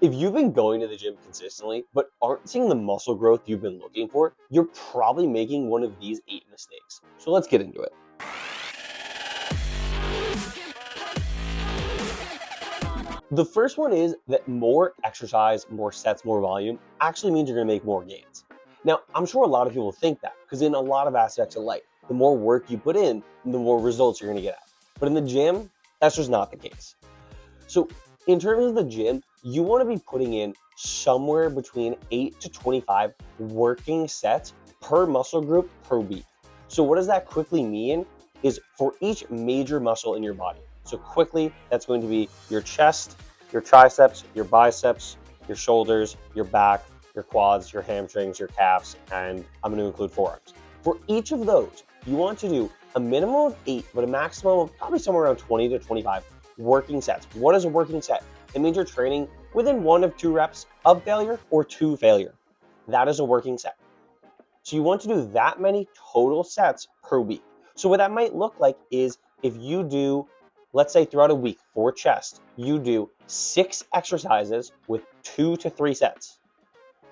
If you've been going to the gym consistently, but aren't seeing the muscle growth you've been looking for, you're probably making one of these 8 mistakes. So let's get into it. The first one is that more exercise, more sets, more volume actually means you're gonna make more gains. Now, I'm sure a lot of people think that because in a lot of aspects of life, the more work you put in, the more results you're gonna get out. But in the gym, that's just not the case. So, in terms of the gym, you want to be putting in somewhere between 8 to 25 working sets per muscle group per week. So, what does that quickly mean? Is for each major muscle in your body. So, quickly, that's going to be your chest, your triceps, your biceps, your shoulders, your back, your quads, your hamstrings, your calves, and I'm going to include forearms. For each of those, you want to do a minimum of 8, but a maximum of probably somewhere around 20 to 25 working sets. What is a working set? It means you're training within 1 of 2 reps of failure or 2 failure. That is a working set. So you want to do that many total sets per week. So what that might look like is if you do, let's say throughout a week for chest, you do 6 exercises with 2 to 3 sets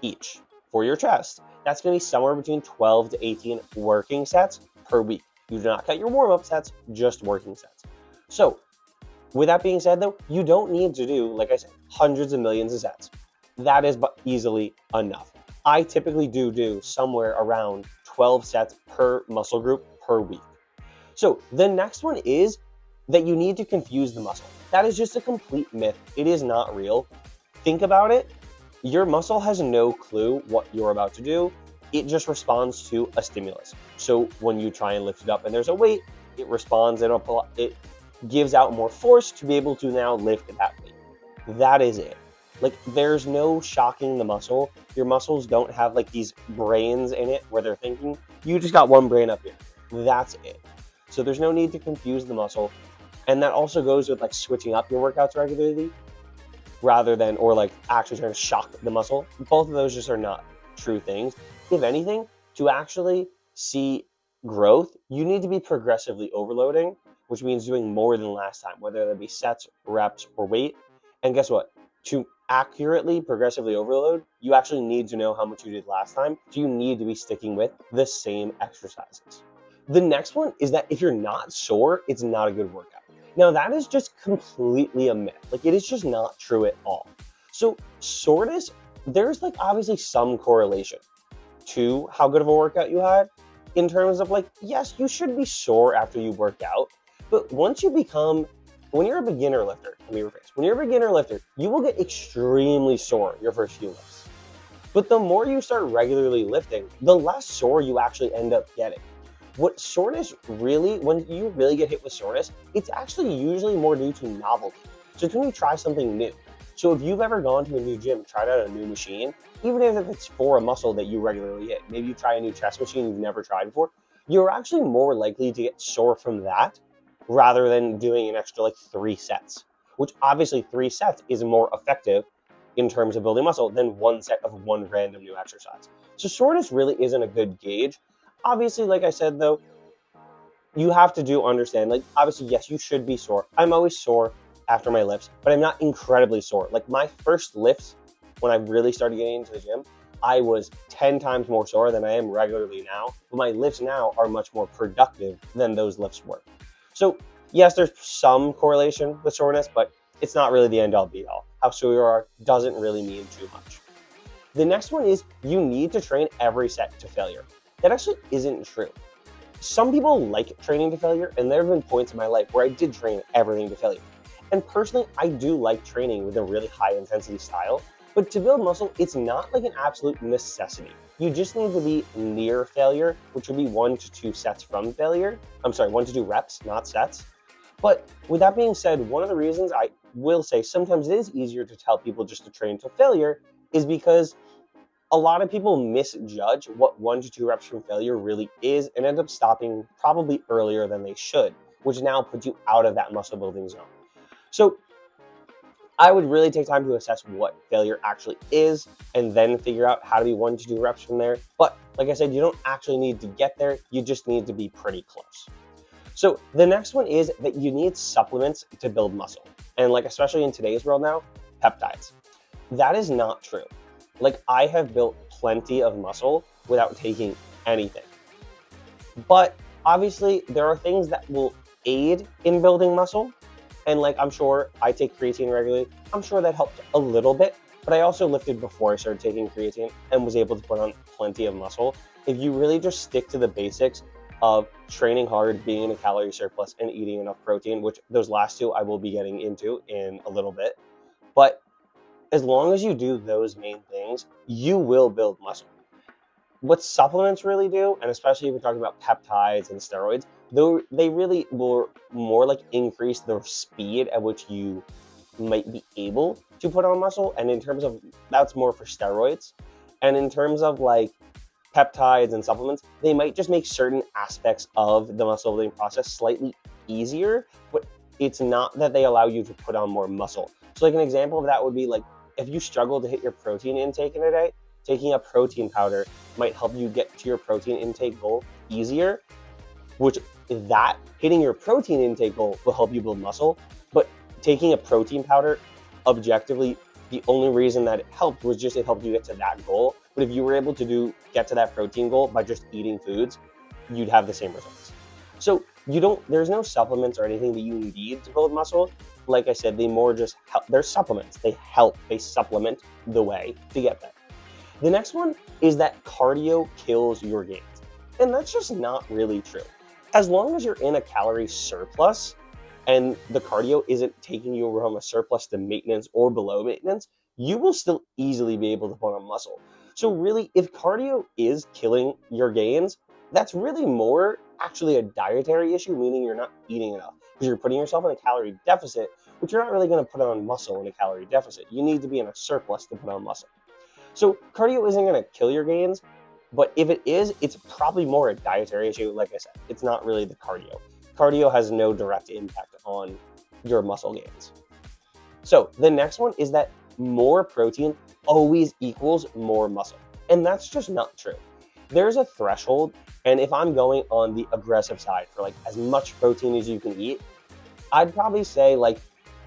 each for your chest. That's going to be somewhere between 12 to 18 working sets per week. You do not cut your warm-up sets, just working sets. So with that being said, though, you don't need to do, like I said, hundreds of millions of sets. That is easily enough. I typically do somewhere around 12 sets per muscle group per week. So the next one is that you need to confuse the muscle. That is just a complete myth. It is not real. Think about it. Your muscle has no clue what you're about to do. It just responds to a stimulus. So when you try and lift it up and there's a weight, it responds and it gives out more force to be able to now lift that weight. That is it. Like, there's no shocking the muscle. Your muscles don't have like these brains in it where they're thinking. You just got one brain up here. That's it. So there's no need to confuse the muscle. And that also goes with like switching up your workouts regularly rather than, or like actually trying to shock the muscle. Both of those just are not true things. If anything, to actually see growth, you need to be progressively overloading, which means doing more than last time, whether that be sets, reps, or weight. And guess what? To accurately progressively overload, you actually need to know how much you did last time. So you need to be sticking with the same exercises. The next one is that if you're not sore, it's not a good workout. Now that is just completely a myth. Like, it is just not true at all. So soreness, there's like obviously some correlation to how good of a workout you had in terms of like, yes, you should be sore after you work out, but once you become, when you're a beginner lifter, let me rephrase, when you're a beginner lifter, you will get extremely sore your first few lifts. But the more you start regularly lifting, the less sore you actually end up getting. What soreness really, when you really get hit with soreness, it's actually usually more due to novelty. So it's when you try something new. So if you've ever gone to a new gym, tried out a new machine, even if it's for a muscle that you regularly hit, maybe you try a new chest machine you've never tried before, you're actually more likely to get sore from that rather than doing an extra like 3 sets, which obviously 3 sets is more effective in terms of building muscle than 1 set of one random new exercise. So soreness really isn't a good gauge. Obviously, like I said though, you have to understand, like, obviously, yes, you should be sore. I'm always sore after my lifts, but I'm not incredibly sore. Like, my first lifts, when I really started getting into the gym, I was 10 times more sore than I am regularly now. But my lifts now are much more productive than those lifts were. So, yes, there's some correlation with soreness, but it's not really the end all be all. How sore you are doesn't really mean too much. The next one is you need to train every set to failure. That actually isn't true. Some people like training to failure, and there have been points in my life where I did train everything to failure. And personally, I do like training with a really high intensity style, but to build muscle, it's not like an absolute necessity. You just need to be near failure, which would be 1 to 2 sets from failure. I'm sorry, 1 to 2 reps, not sets. But with that being said, one of the reasons I will say sometimes it is easier to tell people just to train to failure is because a lot of people misjudge what 1 to 2 reps from failure really is and end up stopping probably earlier than they should, which now puts you out of that muscle building zone. So I would really take time to assess what failure actually is and then figure out how to be 1 to 2 reps from there. But like I said, you don't actually need to get there. You just need to be pretty close. So the next one is that you need supplements to build muscle. And like, especially in today's world now, peptides. That is not true. Like, I have built plenty of muscle without taking anything. But obviously, there are things that will aid in building muscle. And like, I'm sure I take creatine regularly. I'm sure that helped a little bit. But I also lifted before I started taking creatine and was able to put on plenty of muscle. If you really just stick to the basics of training hard, being in a calorie surplus, and eating enough protein, which those last two I will be getting into in a little bit. But as long as you do those main things, you will build muscle. What supplements really do, and especially if we're talking about peptides and steroids, though they really will more like increase the speed at which you might be able to put on muscle. And in terms of that's more for steroids. And in terms of like peptides and supplements, they might just make certain aspects of the muscle building process slightly easier, but it's not that they allow you to put on more muscle. So like an example of that would be like if you struggle to hit your protein intake in a day, taking a protein powder might help you get to your protein intake goal easier, which that hitting your protein intake goal will help you build muscle. But taking a protein powder, objectively, the only reason that it helped was just it helped you get to that goal. But if you were able to get to that protein goal by just eating foods, you'd have the same results. So there's no supplements or anything that you need to build muscle. Like I said, they more just help. They're supplements. They supplement the way to get there. The next one is that cardio kills your gains. And that's just not really true. As long as you're in a calorie surplus and the cardio isn't taking you from a surplus to maintenance or below maintenance, you will still easily be able to put on muscle. So really, if cardio is killing your gains, that's really more actually a dietary issue, meaning you're not eating enough because you're putting yourself in a calorie deficit, but you're not really going to put on muscle in a calorie deficit. You need to be in a surplus to put on muscle. So cardio isn't going to kill your gains, but if it is, it's probably more a dietary issue. Like I said, it's not really the cardio. Cardio has no direct impact on your muscle gains. So the next one is that more protein always equals more muscle. And that's just not true. There's a threshold, and if I'm going on the aggressive side for like as much protein as you can eat, I'd probably say like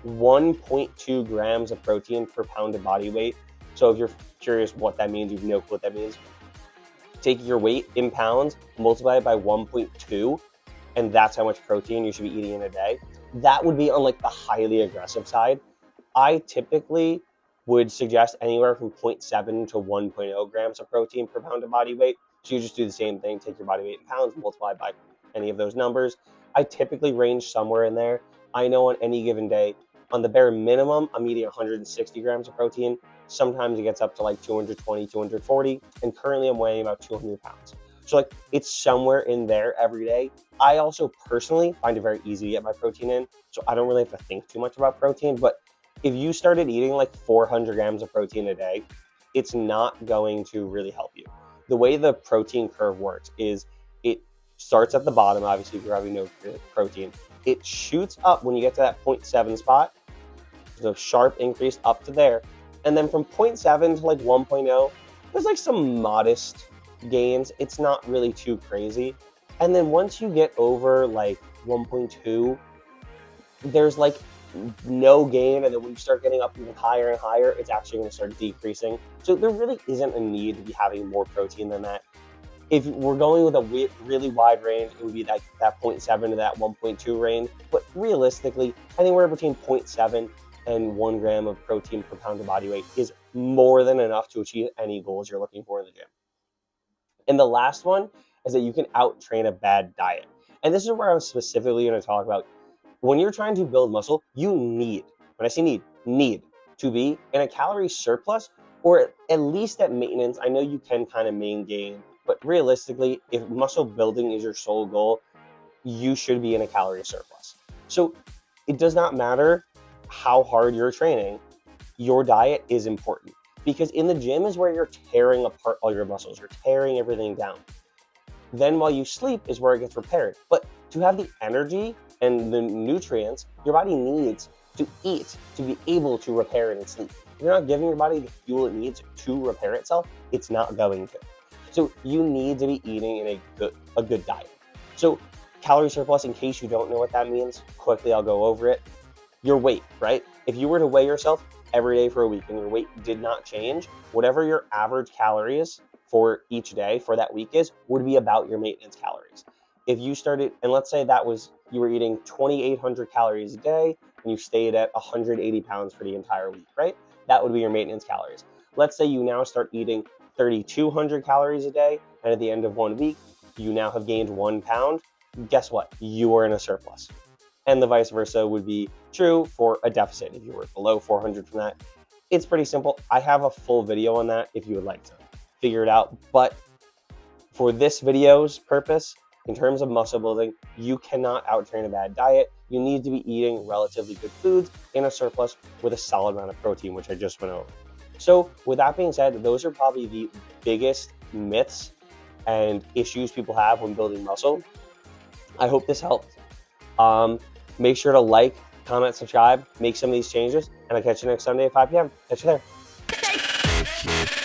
1.2 grams of protein per pound of body weight. So if you're curious what that means, you know what that means. Take your weight in pounds, multiply it by 1.2, and that's how much protein you should be eating in a day. That would be on like the highly aggressive side. I typically would suggest anywhere from 0.7 to 1.0 grams of protein per pound of body weight. So you just do the same thing, take your body weight in pounds, multiply by any of those numbers. I typically range somewhere in there. I know on any given day, on the bare minimum, I'm eating 160 grams of protein. Sometimes it gets up to like 220, 240, and currently I'm weighing about 200 pounds. So like it's somewhere in there every day. I also personally find it very easy to get my protein in, so I don't really have to think too much about protein. But if you started eating like 400 grams of protein a day, it's not going to really help you. The way the protein curve works is it starts at the bottom, obviously, if you're having no protein. It shoots up when you get to that 0.7 spot. There's a sharp increase up to there. And then from 0.7 to like 1.0, there's like some modest gains. It's not really too crazy. And then once you get over like 1.2, there's like no gain. And then when you start getting up even higher and higher, it's actually going to start decreasing. So there really isn't a need to be having more protein than that. If we're going with a really wide range, it would be like that 0.7 to that 1.2 range. But realistically, anywhere between 0.7 and 1 gram of protein per pound of body weight is more than enough to achieve any goals you're looking for in the gym. And the last one is that you can out train a bad diet. And this is where I'm specifically going to talk about when you're trying to build muscle, you need, when I say need to be in a calorie surplus or at least at maintenance. I know you can kind of main gain, but realistically, if muscle building is your sole goal, you should be in a calorie surplus. So it does not matter how hard you're training, your diet is important because in the gym is where you're tearing apart all your muscles, you're tearing everything down. Then while you sleep is where it gets repaired. But to have the energy and the nutrients your body needs to eat to be able to repair and sleep. If you're not giving your body the fuel it needs to repair itself, it's not going to. So you need to be eating in a good diet. So calorie surplus, in case you don't know what that means, quickly I'll go over it. Your weight, right? If you were to weigh yourself, every day for a week and your weight did not change, whatever your average calories for each day for that week is, would be about your maintenance calories. If you started, and let's say that was, you were eating 2,800 calories a day and you stayed at 180 pounds for the entire week, right? That would be your maintenance calories. Let's say you now start eating 3,200 calories a day, and at the end of 1 week, you now have gained 1 pound. Guess what? You are in a surplus. And the vice versa would be true for a deficit if you were below 400 from that. It's pretty simple. I have a full video on that if you would like to figure it out. But for this video's purpose, in terms of muscle building, you cannot outtrain a bad diet. You need to be eating relatively good foods in a surplus with a solid amount of protein, which I just went over. So with that being said, those are probably the biggest myths and issues people have when building muscle. I hope this helped. Make sure to like, comment, subscribe, make some of these changes, and I'll catch you next Sunday at 5 p.m. Catch you there.